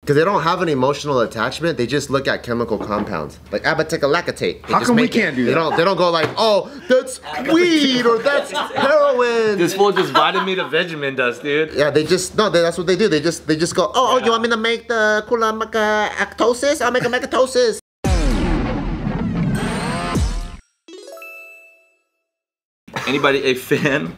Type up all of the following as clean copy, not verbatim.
Because they don't have an emotional attachment, they just look at chemical compounds. Like abaticalactate. How come we can't do that? They don't go like, oh, that's weed or that's heroin. This fool just vitamin to Vegemin dust, dude. Yeah, that's what they do. They just go, oh, you want me to make the actosis? I'll make a megatosis. Anybody a fan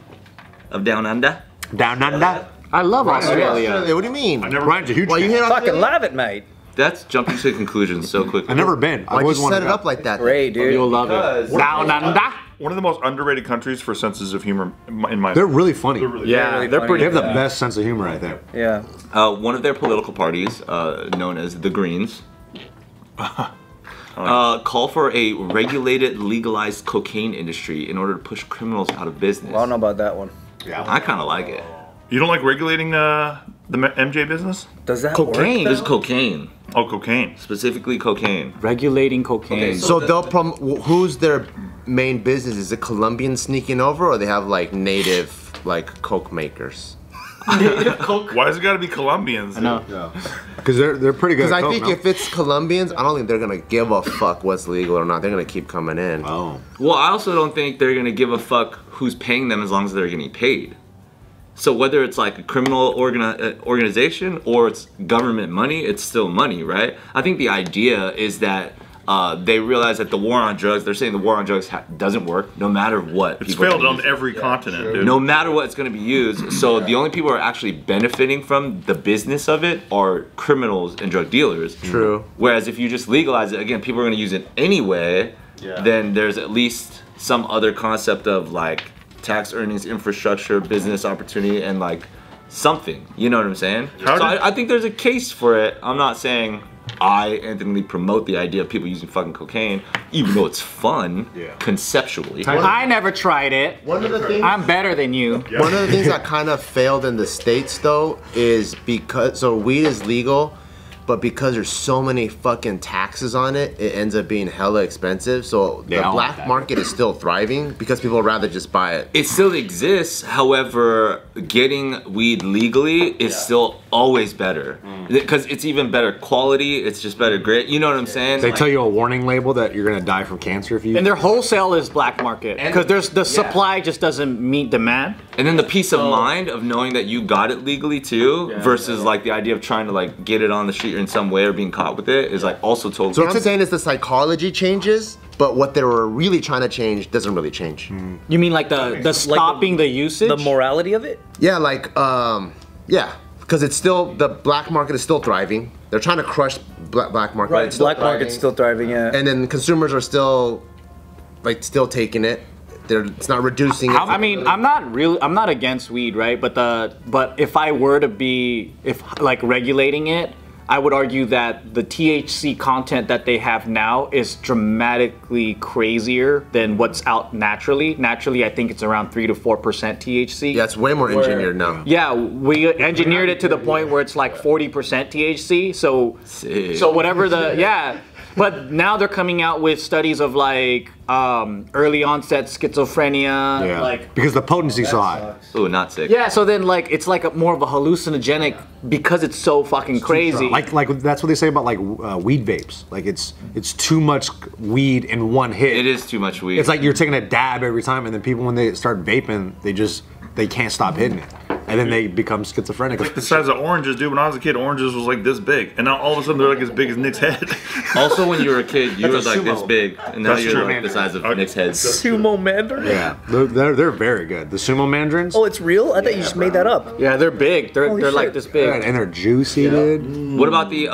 of Down Under? Down Under? I love Australia. What do you mean? I never. Ryan's a huge Why you fan. hate Fucking Australia? love it, mate. That's jumping to conclusions so quickly. I've never been. I Why'd you always wanted set to it go. up like that? Great, dude. You'll love it. Down under. One of the most underrated countries for senses of humor in my They're really funny. Yeah, really they're funny. pretty. They have the best sense of humor, I think. Yeah. One of their political parties, known as the Greens, call for a regulated, legalized cocaine industry in order to push criminals out of business. Well, I don't know about that one. I kind of like it. You don't like regulating the MJ business? Does that Cocaine. This is cocaine, Oh, cocaine. specifically cocaine. Regulating cocaine. Okay, So who's their main business? Is it Colombians sneaking over, or they have like native like coke makers? Why has it got to be Colombians? No. Because they're pretty good. Because at I coke, think no? if it's Colombians, I don't think they're gonna give a fuck what's legal or not. They're gonna keep coming in. Oh. Well, I also don't think they're gonna give a fuck who's paying them as long as they're getting paid. So whether it's like a criminal organization or it's government money, it's still money, right? I think the idea is that they realize that the war on drugs, they're saying the war on drugs doesn't work no matter what. It's people are failed gonna on use it. every continent, dude. No matter what it's going to be used. So the only people who are actually benefiting from the business of it are criminals and drug dealers. True. Whereas if you just legalize it, again, people are going to use it anyway. Then there's at least some other concept of like tax earnings, infrastructure, business opportunity, and like something. You know what I'm saying? I think there's a case for it. I'm not saying I, Anthony Lee, promote the idea of people using fucking cocaine, even though it's fun conceptually. I never tried it. One of the things. I'm better than you. One of the things that kind of failed in the States though is because weed is legal, but because there's so many fucking taxes on it, it ends up being hella expensive. So the don't black like that. market is still thriving because people would rather just buy it. It still exists, however, getting weed legally is still always better. Because it's even better quality, it's just better grade. You know what I'm saying? They tell you a warning label that you're gonna die from cancer if you. And their wholesale is black market because there's the supply just doesn't meet demand. And then the peace of mind of knowing that you got it legally too, versus like the idea of trying to like get it on the street in some way or being caught with it is like also totally. So what I'm saying is the psychology changes, but what they were really trying to change doesn't really change. You mean like the stopping the usage? The morality of it? Yeah, like yeah, because it's still the black market is still thriving. They're trying to crush black market. Right, It's still black market's thriving. still thriving, yeah. And then consumers are still still taking it. It's not reducing it. I mean, I'm not against weed, right? But if I were to be like regulating it, I would argue that the THC content that they have now is dramatically crazier than what's out naturally. Naturally, I think it's around 3 to 4% THC. Yeah, it's way more engineered now. Yeah, we engineered it to the point where it's like 40% THC. So whatever but now they're coming out with studies of like early onset schizophrenia. Yeah. Like because the potency's so high. Ooh, not sick. yeah, so then like it's like more of a hallucinogenic because it's so fucking crazy. Like that's what they say about like weed vapes. Like it's too much weed in one hit. It is too much weed. It's like you're taking a dab every time, and then people when they start vaping, they can't stop hitting it, and then they become schizophrenic. The size of oranges, dude. When I was a kid, oranges was like this big, and now all of a sudden they're like as big as Nick's head. Also, when you were a kid, you were That's a like this sumo. big, and now That's you're true. like the size of Nick's head. Sumo mandarin? Yeah, they're very good. The sumo mandarins. Oh, it's real? I thought you just made that up. yeah, they're big. They're Holy like shit. this big. and they're juicy, dude. What about the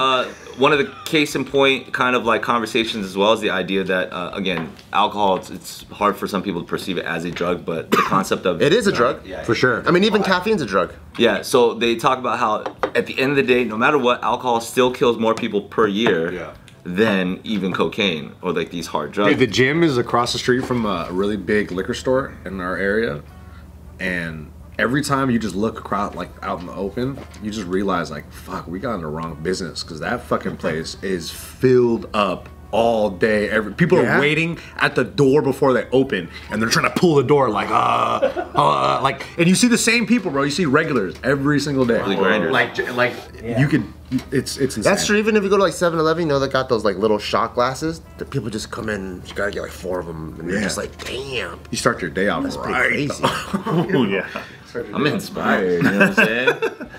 one of the case in point kind of like conversations as well as the idea that again, alcohol it's hard for some people to perceive it as a drug, but the concept of It is a drug. For sure. I mean, even caffeine's a drug. yeah. So they talk about how at the end of the day, no matter what, alcohol still kills more people per year than even cocaine or like these hard drugs. Dude, the gym is across the street from a really big liquor store in our area, and every time you just look across, like out in the open, you just realize like, fuck, we got in the wrong business because that fucking place is filled up all day. People are waiting at the door before they open, and they're trying to pull the door like like, and you see the same people, bro. You see regulars every single day. grinders. Like you could. It's insane. That's true. Even if you go to like 7-Eleven, you know they got those like little shot glasses. That people just come in. You gotta get like 4 of them, and you're just like, damn. You start your day off That's pretty right. crazy. Oh yeah. I'm inspired. You know what I'm saying?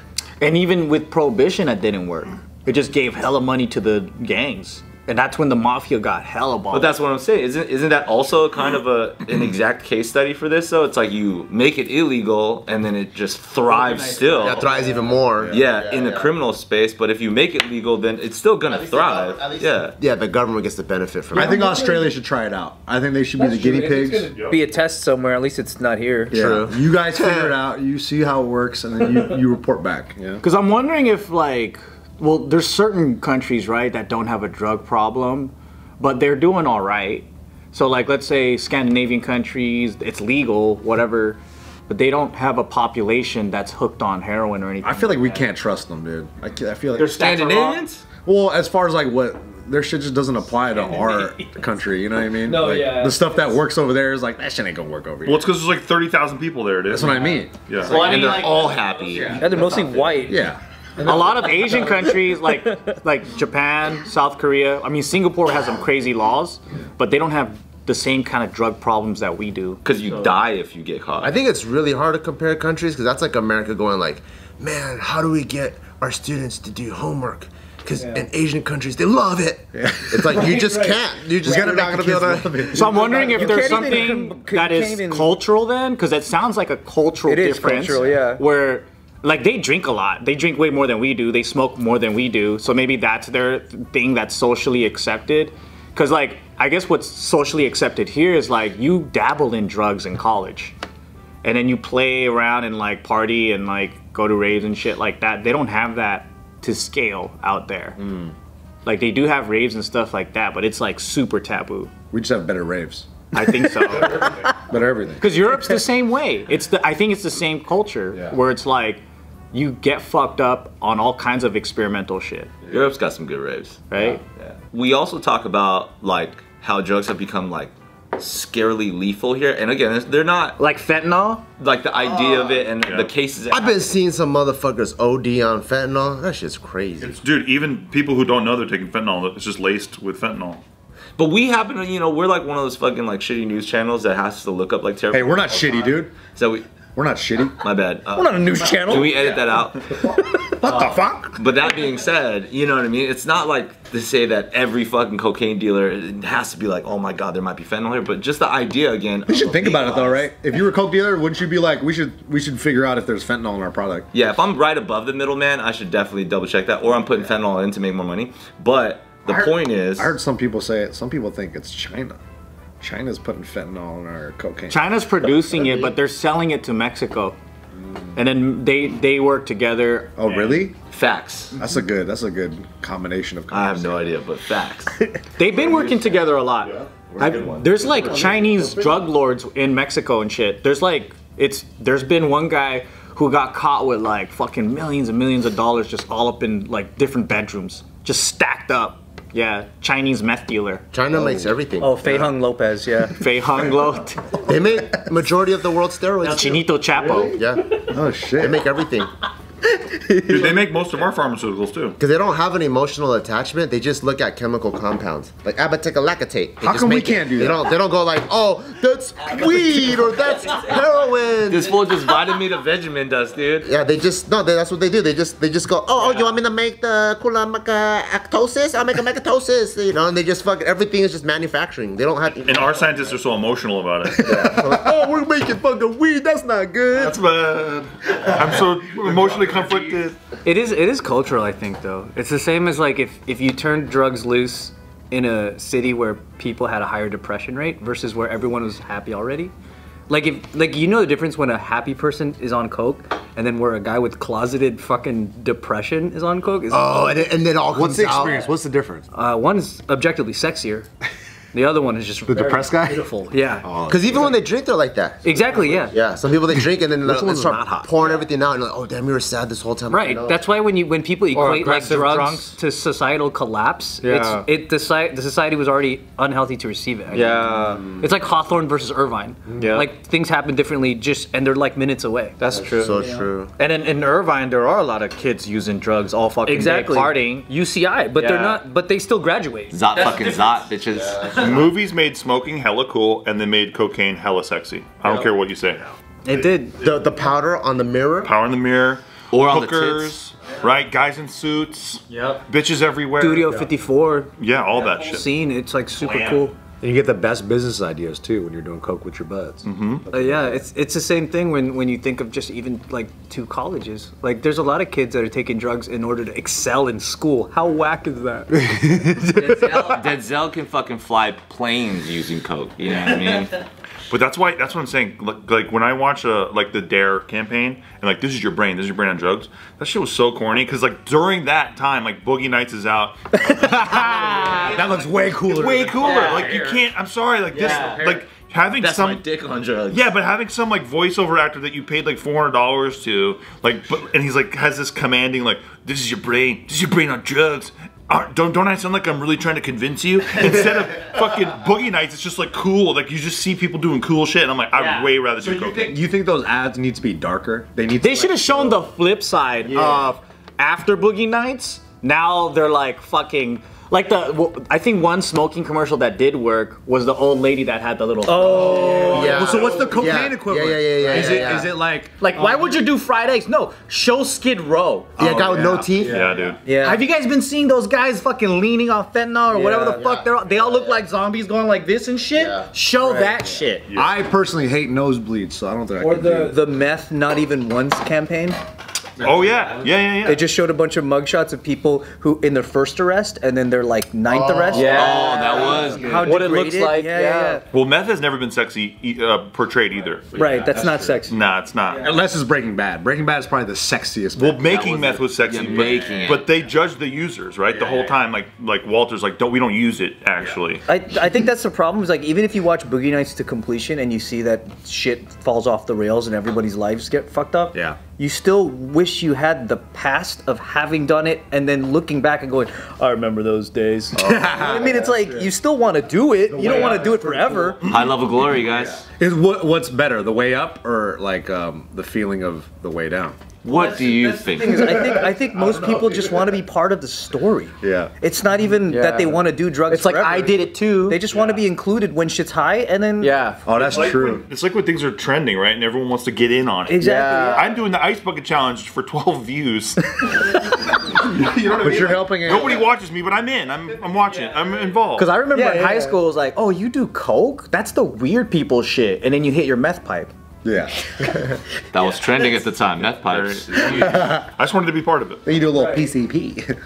And even with prohibition, that didn't work. It just gave hella money to the gangs, and that's when the mafia got hella ball. But that's what I'm saying. Isn't that also kind of an exact case study for this? Though it's like you make it illegal and then it just thrives still. That thrives even more. Yeah, in the criminal space. But if you make it legal, then it's still gonna thrive. Yeah. Yeah, the government gets the benefit from it. I think Australia should try it out. I think they should be the guinea pigs. Be a test somewhere. At least it's not here. Yeah. True. You guys figure it out. You see how it works, and then you report back. Yeah. Because I'm wondering if like, well, there's certain countries, right, that don't have a drug problem, but they're doing all right. So like, let's say Scandinavian countries, it's legal, whatever, but they don't have a population that's hooked on heroin or anything. I feel like we can't trust them, dude. I feel like They're Scandinavians? Well, as far as like what their shit just doesn't apply to our country. You know what I mean? No, like, yeah. The stuff that works over there is like that shit ain't gonna work over here. Well, it's because there's like 30,000 people there, dude. That's what I mean. Yeah. Well, I mean, And they're like, all happy. Yeah, they're mostly white. Yeah. a lot of Asian countries, like Japan, South Korea. I mean, Singapore has some crazy laws, but they don't have the same kind of drug problems that we do. Because you die if you get caught. I think it's really hard to compare countries because that's like America going like, man, how do we get our students to do homework? Because in Asian countries, they love it. It's like, you just can't. You just gotta not make going to be the able kids to. love it. So I'm wondering if there's can't even something com- that you is can't even- cultural then, because it sounds like a cultural It is difference. cultural, yeah. Where like they drink a lot, they drink way more than we do, they smoke more than we do. So maybe that's their thing that's socially accepted. Because like I guess what's socially accepted here is like you dabble in drugs in college, and then you play around and like party and like go to raves and shit like that. They don't have that to scale out there. Like they do have raves and stuff like that, but it's like super taboo. We just have better raves. I think so. Better everything. Because Europe's the same way. I think it's the same culture where it's like you get fucked up on all kinds of experimental shit, Europe's got some good raves. right? Yeah. We also talk about like how drugs have become like scarily lethal here, and again, they're not Like fentanyl. like the idea of it and the cases. I've been seeing some motherfuckers OD on fentanyl. That shit's crazy. It's, dude, even people who don't know they're taking fentanyl, it's just laced with fentanyl. But we happen to, we're like one of those fucking like shitty news channels that has to look up like terrible. Hey, we're not shitty, dude. So We're not shitty. my bad. We're not a news channel. Can we edit that out? What the fuck? But that being said, you know what I mean? It's not like to say that every fucking cocaine dealer it has to be like, oh my god, there might be fentanyl here. But just the idea again. You should think about it though, right? If you were a coke dealer, wouldn't you be like, we should figure out if there's fentanyl in our product? Yeah, if I'm right above the middleman, I should definitely double check that. Or I'm putting fentanyl in to make more money. But the point is, I heard some people say it. Some people think it's China. China's putting fentanyl in our cocaine. China's producing it, but they're selling it to Mexico, and then they work together. Oh, really? facts. That's a good combination of. I have no idea, but facts. They've been working together a lot. There's like Chinese drug lords in Mexico and shit. There's been one guy who got caught with like fucking millions and millions of dollars just all up in like different bedrooms, just stacked up. Yeah, Chinese meth dealer. China makes everything. Oh, Fei Hung Lopez, yeah. Fei Hung Lo, They make majority of the world's steroids. too. Chinito Chapo. Yeah, Oh shit! they make everything. Dude, they make most of our pharmaceuticals too. Because they don't have an emotional attachment, they just look at chemical compounds. Like abaticalactate. They How just come we make it. can't do They that? don't go like, oh, that's weed or that's heroin. This fool just vitamin me to Vegemin dust, dude. Yeah, that's what they do. They just go, oh, you want me to make the actosis? I'll make a macatosis, and they just fucking, everything is just manufacturing. They don't have. And our scientists are so emotional about it. So like, oh, we're making fucking weed. That's not good. That's bad. I'm so emotionally conflicted. It is cultural, I think, though. It's the same as like if you turned drugs loose in a city where people had a higher depression rate versus where everyone was happy already. Like the difference when a happy person is on coke and then where a guy with closeted fucking depression is on coke is Oh, and it all comes What's the out. experience? What's the difference? one's objectively sexier. The other one is just The depressed guy? beautiful. Yeah. Because even when they drink, they're like that. Exactly. Yeah. Yeah, some people they drink and then they one's start not hot? pouring everything out and like, oh damn, you were sad this whole time. Right. You know? That's why when people equate like aggressive drugs drunks. to societal collapse, Yeah. the society was already unhealthy to receive it. I Yeah, think. It's like Hawthorne versus Irvine. Yeah. Like things happen differently, and they're like minutes away. that's true. so true. And in Irvine, there are a lot of kids using drugs all fucking Exactly. day, partying. UCI, but they're Yeah. not. But they still graduate. Zot fucking zot, bitches. Movies made smoking hella cool and then made cocaine hella sexy. I don't care what you say. It did. The powder on the mirror. Power in the mirror, Or on the hookers, right? Guys in suits, Yep. bitches everywhere. Studio 54 Yeah, all that shit. scene. It's like super Blam. cool. And you get the best business ideas too when you're doing coke with your buds. Yeah, it's the same thing when you think of just even like two colleges. Like there's a lot of kids that are taking drugs in order to excel in school. How whack is that? Denzel can fucking fly planes using coke. You know what I mean? But that's what I'm saying. Like when I watch like the Dare campaign and like this is your brain on drugs. That shit was so corny because like during that time like Boogie Nights is out. That looks way cooler. Way cooler. Like you can't. I'm sorry. Like this. Like having That's some. my dick on drugs. Yeah, but having some like voiceover actor that you paid like $400 to, like, and he's like has this commanding like, "This is your brain on drugs." Don't I sound like I'm really trying to convince you? Instead of fucking Boogie Nights, it's just like cool. Like you just see people doing cool shit, and I'm like, I'd way rather do cocaine. You think those ads need to be darker? They should have shown the flip side of after Boogie Nights. Now they're like fucking. Like I think one smoking commercial that did work was the old lady that had the little. Oh, Yeah. Well, so what's the cocaine Yeah. equivalent? Yeah. Is it like Like, why would you do Fridays? No, show Skid Row. Yeah, guy with no teeth. Yeah, dude. yeah. Have you guys been seeing those guys fucking leaning on fentanyl or whatever the fuck they all look like zombies going like this and shit? Yeah. Show that shit. I personally hate nosebleeds, so I don't think I Or can do the meth not even once campaign. Oh yeah. They just showed a bunch of mugshots of people who in their first arrest and then their like ninth arrest. Oh, that was good. How What it looks degraded. like, Yeah. Well, meth has never been sexy portrayed either. Right. That's not sexy. Nah, it's not. Unless it's Breaking Bad. Breaking Bad is probably the sexiest. Well, meth. making meth was sexy, Yeah, making it. but they judged the users, right? The whole time, like Walter's like, we don't use it actually. I think that's the problem. Is like even if you watch Boogie Nights to completion and you see that shit falls off the rails and everybody's lives get fucked up. Yeah. You still wish you had the past of having done it and then looking back and going, I remember those days. I mean, it's like you still want to do it. You don't want to do it forever. High level glory, guys. Is what's better, the way up or like the feeling of the way down? What do you think? I think most people just want to be part of the story. Yeah. It's not even that they want to do drugs. It's like forever. I did it too. They just want to be included when shit's high, and then Yeah. Oh, that's true. It's like when things are trending, right? And everyone wants to get in on it. exactly. I'm doing the ice bucket challenge for 12 views. You know what I But mean? you're helping it. Nobody watches me, but I'm in. I'm watching. I'm involved. Because I remember Yeah, in yeah, high yeah. school, it was like, oh, you do coke? That's the weird people shit. And then you hit your meth pipe. Yeah. That was trending at the time. Meth pipes. I just wanted to be part of it. Then you do a little PCP.